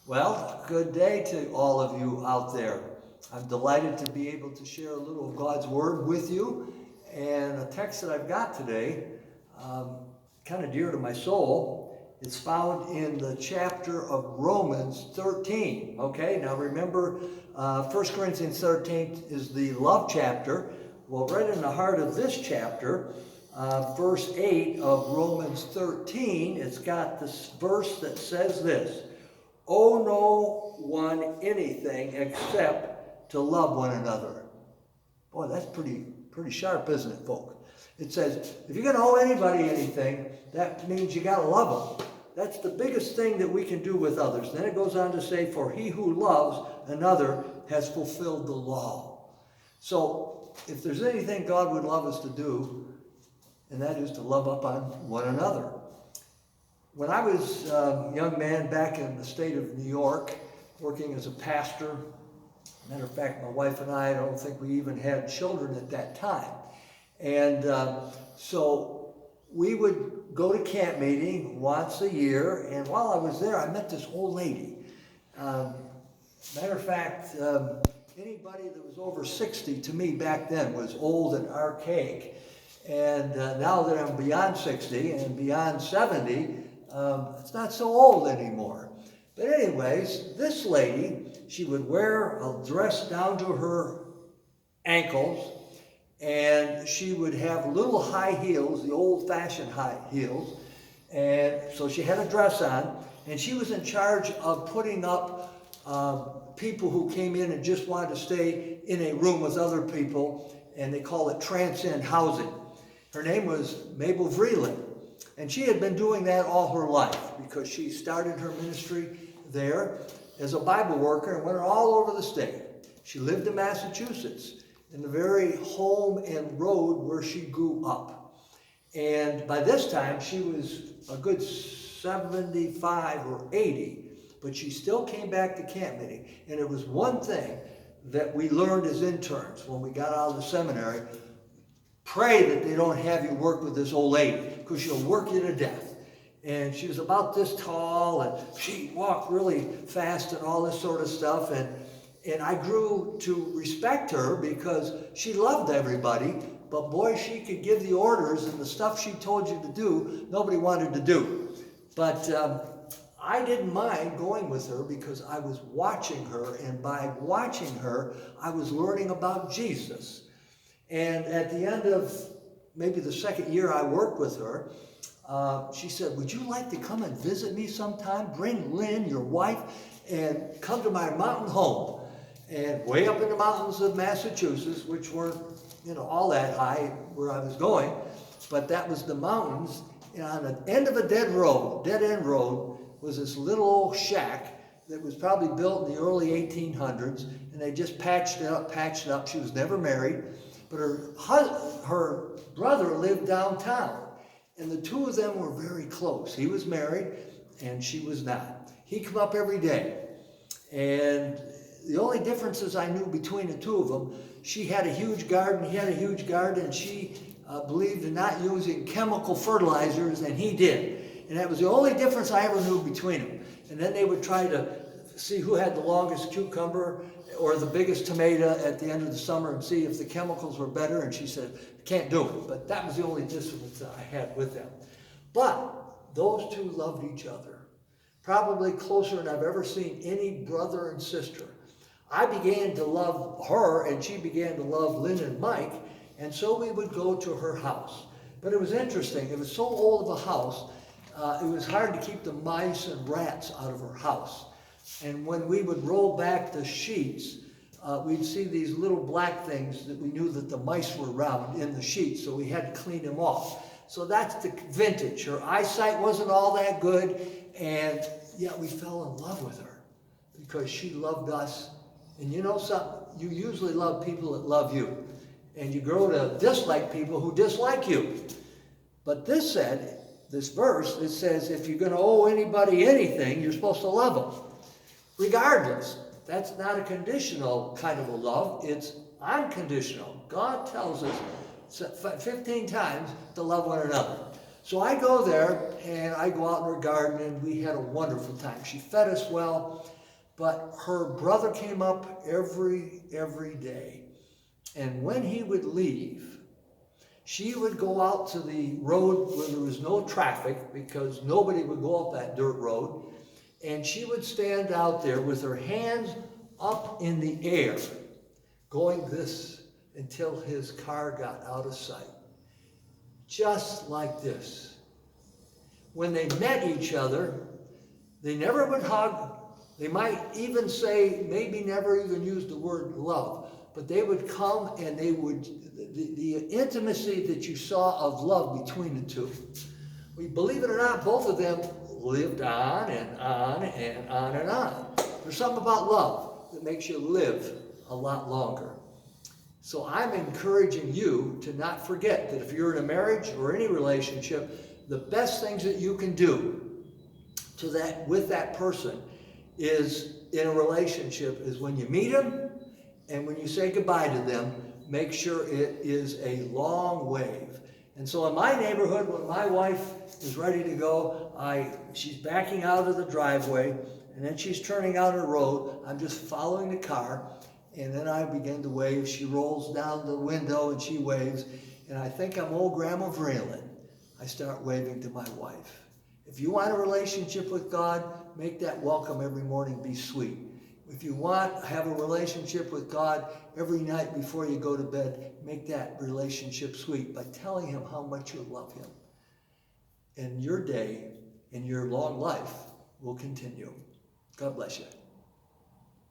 Well, good day to all of you out there. I'm delighted to be able to share a little of God's Word with you. And a text that I've got today, kind of dear to my soul, it's found in the chapter of Romans 13. Okay, now remember, 1 Corinthians 13 is the love chapter. Well, right in the heart of this chapter, verse 8 of Romans 13, it's got this verse that says this: owe no one anything except to love one another. Boy, that's pretty sharp, isn't it, folk? It says, if you're going to owe anybody anything, that means you got to love them. That's the biggest thing that we can do with others. Then it goes on to say, for he who loves another has fulfilled the law. So, if there's anything God would love us to do, and that is to love up on one another. When I was a young man back in the state of New York, working as a pastor, matter of fact, my wife and I don't think we even had children at that time. And so we would go to camp meeting once a year, and while I was there, I met this old lady. Matter of fact, anybody that was over 60 to me back then was old and archaic. And now that I'm beyond 60 and beyond 70, it's not so old anymore. But anyways, this lady, she would wear a dress down to her ankles, and she would have little high heels, the old-fashioned high heels, and so she had a dress on, and she was in charge of putting up people who came in and just wanted to stay in a room with other people, and they call it transient housing. Her name was Mabel Vreeland. And she had been doing that all her life because she started her ministry there as a Bible worker and went all over the state. She lived in Massachusetts, in the very home and road where she grew up. And by this time, she was a good 75 or 80, but she still came back to camp meeting. And it was one thing that we learned as interns when we got out of the seminary: pray that they don't have you work with this old lady, because she'll work you to death. And she was about this tall, and she walked really fast and all this sort of stuff. And I grew to respect her because she loved everybody, but boy, she could give the orders, and the stuff she told you to do, nobody wanted to do. But I didn't mind going with her because I was watching her, and by watching her, I was learning about Jesus. And at the end of maybe the second year I worked with her, she said, would you like to come and visit me sometime? Bring Lynn, your wife, and come to my mountain home. And way up in the mountains of Massachusetts, which weren't, all that high where I was going, but that was the mountains. And on the end of a dead end road, was this little old shack that was probably built in the early 1800s, and they just patched it up. She was never married. But her brother lived downtown, and the two of them were very close. He was married, and she was not. He'd come up every day, and the only differences I knew between the two of them, she had a huge garden, he had a huge garden, and she believed in not using chemical fertilizers, and he did. And that was the only difference I ever knew between them. And then they would try to see who had the longest cucumber or the biggest tomato at the end of the summer and see if the chemicals were better. And she said, can't do it. But that was the only difference that I had with them. But those two loved each other, probably closer than I've ever seen any brother and sister. I began to love her, and she began to love Lynn and Mike, and so we would go to her house. But it was interesting. It was so old of a house, it was hard to keep the mice and rats out of her house. And when we would roll back the sheets, we'd see these little black things that we knew that the mice were around in the sheets, so we had to clean them off. So that's the vintage. Her eyesight wasn't all that good, and yet we fell in love with her because she loved us. And you know something? You usually love people that love you, and you grow to dislike people who dislike you. But this verse, it says, if you're going to owe anybody anything, you're supposed to love them. Regardless, that's not a conditional kind of a love, it's unconditional. God tells us 15 times to love one another. So I go there, and I go out in her garden, and we had a wonderful time. She fed us well, But her brother came up every day. And when he would leave, she would go out to the road where there was no traffic, because nobody would go up that dirt road. And she would stand out there with her hands up in the air, going this until his car got out of sight. Just like this. When they met each other, they never would hug. They might even say, maybe never even use the word love, but they would come and they would, the intimacy that you saw of love between the two. We believe it or not, both of them lived on and on and on and on. There's something about love that makes you live a lot longer. So I'm encouraging you to not forget that if you're in a marriage or any relationship, the best things that you can do with that person is in a relationship is when you meet them and when you say goodbye to them, make sure it is a long wave. And so in my neighborhood, when my wife is ready to go, she's backing out of the driveway, and then she's turning out her road. I'm just following the car, and then I begin to wave. She rolls down the window and she waves, and I think I'm old Grandma Vreeland. I start waving to my wife. If you want a relationship with God, make that welcome every morning be sweet. If you want to have a relationship with God every night before you go to bed, make that relationship sweet by telling him how much you love him. And your day and your long life will continue. God bless you.